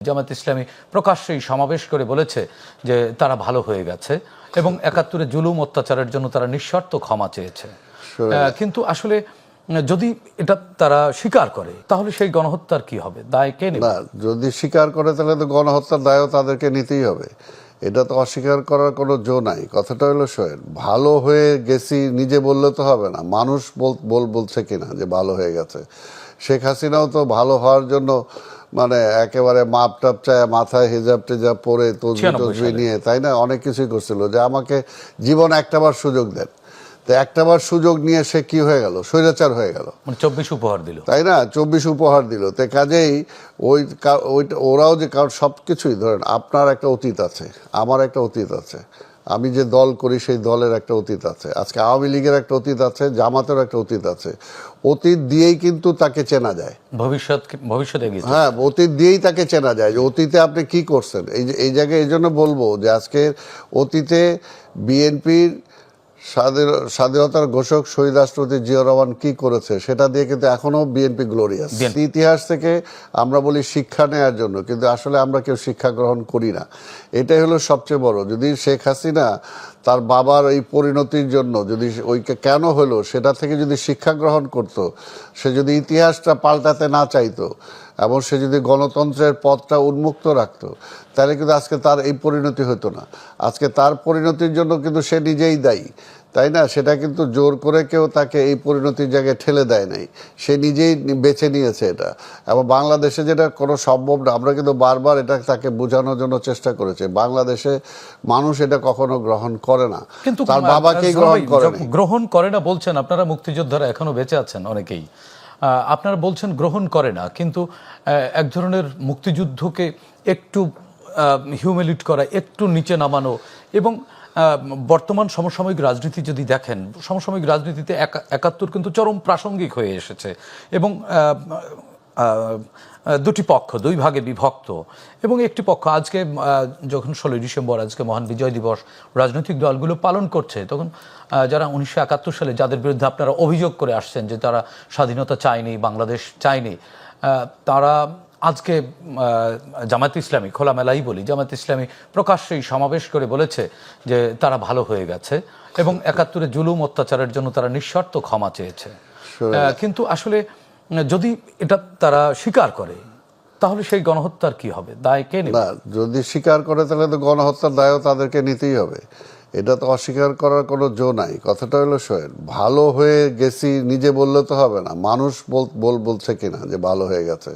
জামায়াত ইসলামী প্রকাশ্যেই সমাবেশ করে বলেছে যে তারা ভালো হয়ে গেছে এবং ৭১-এ জুলুম অত্যাচারের জন্য তারা নিঃশর্ত ক্ষমা চেয়েছে। কিন্তু আসলে যদি এটা তারা স্বীকার করে তাহলে সেই গণহত্যার কি হবে, দায় কে নেবে? না, যদি স্বীকার করে তাহলে তো গণহত্যার দায়ও তাদেরকে নিতেই হবে। এটা তো অস্বীকার করার কোনো জো নাই। কথাটা হলো শোয়েন, ভালো হয়ে গেছি নিজে বললে তো হবে না, মানুষ বলছে কিনা যে ভালো হয়ে গেছে। শেখ হাসিনাও তো ভালো হওয়ার জন্য মানে একেবারে মাপ টাপ চায়, মাথায় হিজাব টিজাব পরে তসবি নিয়ে, তাই না, অনেক কিছুই করছিল যে আমাকে জীবন একটাবার সুযোগ দেন। তো একটাবার সুযোগ নিয়ে সে কি হয়ে গেল, স্বৈরাচার হয়ে গেল, 24 উপহার দিল, তাই না, 24 উপহার দিল। তো কাজেই ওরাও যে কারণ সব কিছুই ধরেন, আপনার একটা অতীত আছে, আমার একটা অতীত আছে, আমি যে দল করি সেই দলের একটা অতীত আছে, আজকে আওয়ামী লীগের একটা অতীত আছে, জামাতের একটা অতীত আছে। অতীত দিয়েই কিন্তু তাকে চেনা যায়, ভবিষ্যতে হ্যাঁ, অতীত দিয়েই তাকে চেনা যায় যে অতীতে আপনি কি করছেন। এই জায়গায় এই জন্য বলবো যে আজকে অতীতে বিএনপির স্বাধীনতার ঘোষক শহীদ রাষ্ট্রপতি জিয়া রহমান কি করেছে সেটা দিয়ে কিন্তু এখনো বিএনপি গ্লোরিয়াস। ইতিহাস থেকে আমরা বলি শিক্ষা নেওয়ার জন্য, কিন্তু আসলে আমরা কেউ শিক্ষা গ্রহণ করি না। এটাই হলো সবচেয়ে বড়। যদি শেখ হাসিনা তার বাবার এই পরিণতির জন্য যদি ওইকে কেন হলো সেটা থেকে যদি শিক্ষা গ্রহণ করত, সে যদি ইতিহাসটা পাল্টাতে না চাইতো এবং সে যদি গণতন্ত্রের পথটা উন্মুক্ত রাখতো, তাহলে কিন্তু আজকে তার এই পরিণতি হতো না। আজকে তার পরিণতির জন্য কিন্তু সে নিজেই দায়ী, তাই না? সেটা কিন্তু জোর করে কেউ তাকে এই পরিণতির জায়গায় ঠেলে দেয় নাই, সে নিজেই বেছে নিয়েছে এটা। এবং বাংলাদেশে যেটা কোনো সম্ভব না, আমরা কিন্তু বারবার এটা তাকে বোঝানোর জন্য চেষ্টা করেছি, বাংলাদেশে মানুষ এটা কখনো গ্রহণ করে না, কিন্তু তার বাবাকেই গ্রহণ করে না বলছেন আপনারা, মুক্তিযোদ্ধারা এখনো বেঁচে আছেন অনেকেই, আপনারা বলছেন গ্রহণ করে না, কিন্তু এক ধরনের মুক্তিযুদ্ধকে একটু হিউমিলিট করা, একটু নিচে নামানো এবং বর্তমান সমসাময়িক রাজনীতি যদি দেখেন, সমসাময়িক রাজনীতিতে ৭১ কিন্তু চরম প্রাসঙ্গিক হয়ে এসেছে এবং দুটি পক্ষ দুই ভাগে বিভক্ত। এবং একটি পক্ষ আজকে যখন 16ই ডিসেম্বর আজকে মহান বিজয় দিবস রাজনৈতিক দলগুলো পালন করছে, তখন যারা 1971 সালে যাদের বিরুদ্ধে আপনারা অভিযোগ করে আসছেন যে তারা স্বাধীনতা চায়নি, বাংলাদেশ চায়নি, তারা আজকে জামায়াত ইসলামী, খোলামেলাই বলি, জামায়াত ইসলামী প্রকাশ্যেই সমাবেশ করে বলেছে যে তারা ভালো হয়ে গেছে এবং ৭১-এ জুলুম অত্যাচারের জন্য তারা নিঃশর্ত ক্ষমা চেয়েছে। কিন্তু আসলে যদি এটা তারা স্বীকার করে তাহলে সেই গণহত্যার কি হবে, দায় কে নেবে? না, যদি স্বীকার করে তাহলে তো গণহত্যার দায়ও তাদেরকে নিতেই হবে। এটা তো অস্বীকার করার কোনো জো নাই। কথাটা হলো শোয়েন, ভালো হয়ে গেছি নিজে বললে তো হবে না, মানুষ বলছে কিনা যে ভালো হয়ে গেছে।